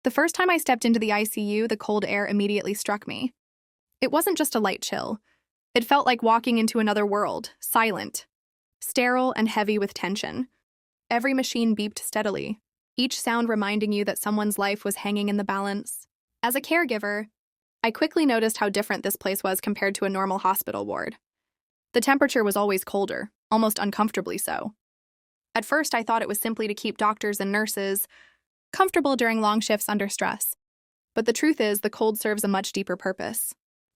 The first time I stepped into the ICU, the cold air immediately struck me. It wasn't just a light chill. It felt like walking into another world, silent, sterile, and heavy with tension. Every machine beeped steadily, each sound reminding you that someone's life was hanging in the balance. As a caregiver, I quickly noticed how different this place was compared to a normal hospital ward. The temperature was always colder, almost uncomfortably so. At first, I thought it was simply to keep doctors and nurses comfortable during long shifts under stress. But the truth is, the cold serves a much deeper purpose.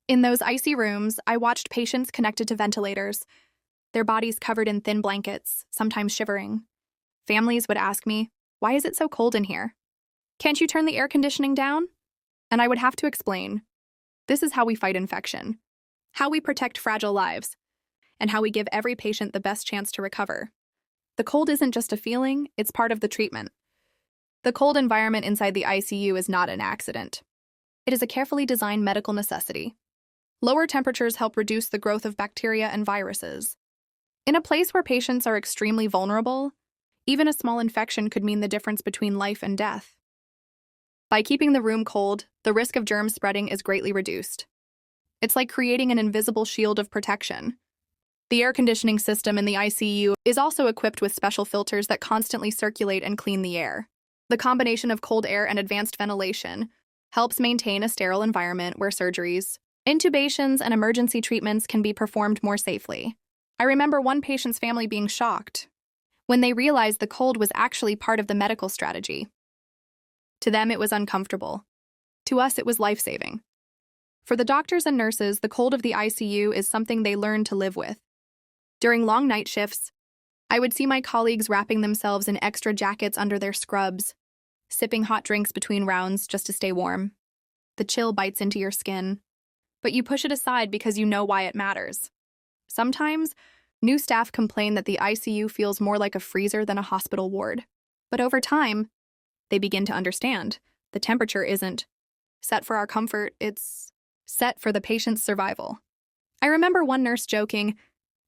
In those icy rooms, I watched patients connected to ventilators, their bodies covered in thin blankets, sometimes shivering. Families would ask me, "Why is it so cold in here? Can't you turn the air conditioning down?" And I would have to explain, this is how we fight infection, how we protect fragile lives, and how we give every patient the best chance to recover. The cold isn't just a feeling, it's part of the treatment. The cold environment inside the ICU is not an accident. It is a carefully designed medical necessity. Lower temperatures help reduce the growth of bacteria and viruses. In a place where patients are extremely vulnerable, even a small infection could mean the difference between life and death. By keeping the room cold, the risk of germ spreading is greatly reduced. It's like creating an invisible shield of protection. The air conditioning system in the ICU is also equipped with special filters that constantly circulate and clean the air. The combination of cold air and advanced ventilation helps maintain a sterile environment where surgeries, intubations, and emergency treatments can be performed more safely. I remember one patient's family being shocked when they realized the cold was actually part of the medical strategy. To them, it was uncomfortable. To us, it was life-saving. For the doctors and nurses, the cold of the ICU is something they learn to live with. During long night shifts, I would see my colleagues wrapping themselves in extra jackets under their scrubs, sipping hot drinks between rounds just to stay warm. The chill bites into your skin, but you push it aside because you know why it matters. Sometimes, new staff complain that the ICU feels more like a freezer than a hospital ward. But over time, they begin to understand the temperature isn't set for our comfort, it's set for the patient's survival. I remember one nurse joking,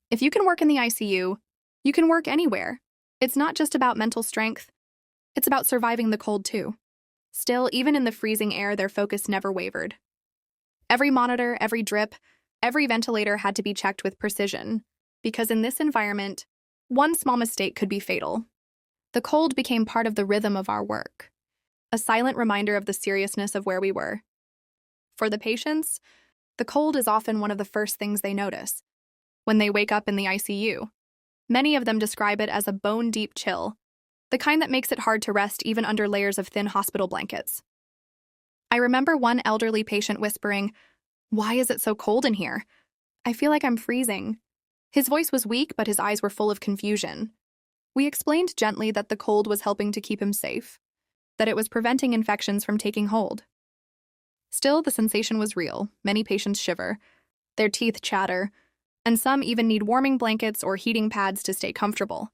"If you can work in the ICU, you can work anywhere. It's not just about mental strength, it's about surviving the cold too." Still, even in the freezing air, their focus never wavered. Every monitor, every drip, every ventilator had to be checked with precision, because in this environment, one small mistake could be fatal. The cold became part of the rhythm of our work, a silent reminder of the seriousness of where we were. For the patients, the cold is often one of the first things they notice when they wake up in the ICU. Many of them describe it as a bone-deep chill, the kind that makes it hard to rest even under layers of thin hospital blankets. I remember one elderly patient whispering, "Why is it so cold in here? I feel like I'm freezing." His voice was weak, but his eyes were full of confusion. We explained gently that the cold was helping to keep him safe, that it was preventing infections from taking hold. Still, the sensation was real. Many patients shiver, their teeth chatter, and some even need warming blankets or heating pads to stay comfortable.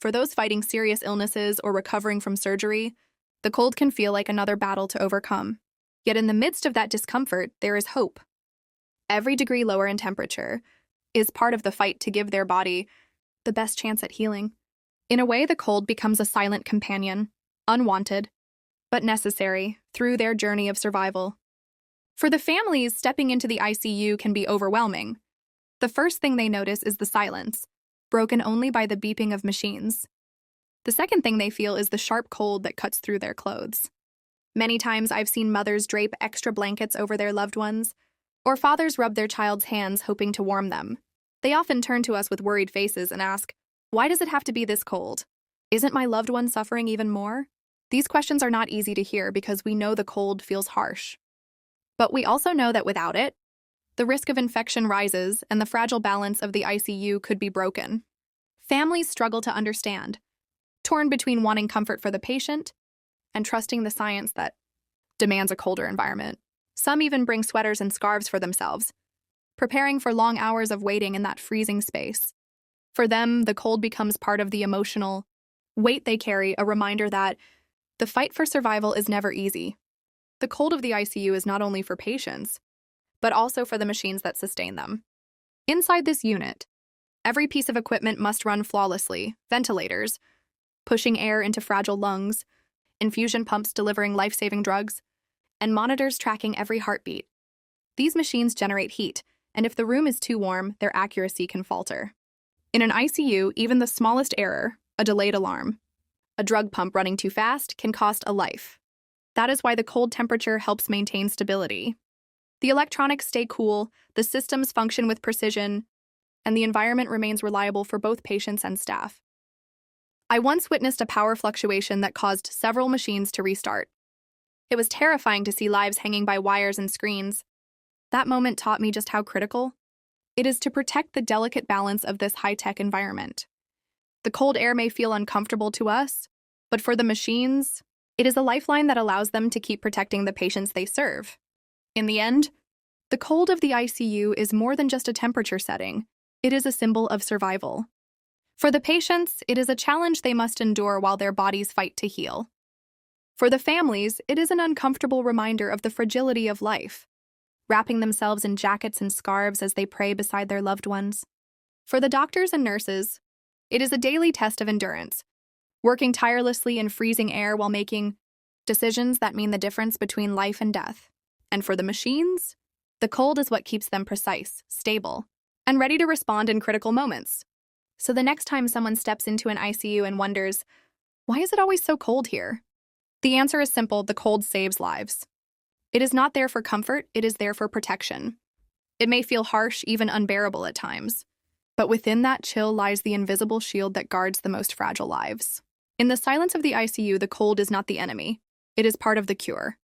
For those fighting serious illnesses or recovering from surgery, the cold can feel like another battle to overcome. Yet in the midst of that discomfort, there is hope. Every degree lower in temperature is part of the fight to give their body the best chance at healing. In a way, the cold becomes a silent companion, unwanted, but necessary through their journey of survival. For the families, stepping into the ICU can be overwhelming. The first thing they notice is the silence, broken only by the beeping of machines. The second thing they feel is the sharp cold that cuts through their clothes. Many times I've seen mothers drape extra blankets over their loved ones, or fathers rub their child's hands hoping to warm them. They often turn to us with worried faces and ask, "Why does it have to be this cold? Isn't my loved one suffering even more?" These questions are not easy to hear because we know the cold feels harsh. But we also know that without it, the risk of infection rises and the fragile balance of the ICU could be broken. Families struggle to understand, torn between wanting comfort for the patient and trusting the science that demands a colder environment. Some even bring sweaters and scarves for themselves, preparing for long hours of waiting in that freezing space. For them, the cold becomes part of the emotional weight they carry, a reminder that the fight for survival is never easy. The cold of the ICU is not only for patients, but also for the machines that sustain them. Inside this unit, every piece of equipment must run flawlessly: ventilators, pushing air into fragile lungs, infusion pumps delivering life-saving drugs, and monitors tracking every heartbeat. These machines generate heat, and if the room is too warm, their accuracy can falter. In an ICU, even the smallest error, a delayed alarm, a drug pump running too fast, can cost a life. That is why the cold temperature helps maintain stability. The electronics stay cool, the systems function with precision, and the environment remains reliable for both patients and staff. I once witnessed a power fluctuation that caused several machines to restart. It was terrifying to see lives hanging by wires and screens. That moment taught me just how critical it is to protect the delicate balance of this high-tech environment. The cold air may feel uncomfortable to us, but for the machines, it is a lifeline that allows them to keep protecting the patients they serve. In the end, the cold of the ICU is more than just a temperature setting. It is a symbol of survival. For the patients, it is a challenge they must endure while their bodies fight to heal. For the families, it is an uncomfortable reminder of the fragility of life, wrapping themselves in jackets and scarves as they pray beside their loved ones. For the doctors and nurses, it is a daily test of endurance, working tirelessly in freezing air while making decisions that mean the difference between life and death. And for the machines, the cold is what keeps them precise, stable, and ready to respond in critical moments. So the next time someone steps into an ICU and wonders, why is it always so cold here? The answer is simple: the cold saves lives. It is not there for comfort, it is there for protection. It may feel harsh, even unbearable at times, but within that chill lies the invisible shield that guards the most fragile lives. In the silence of the ICU, the cold is not the enemy. It is part of the cure.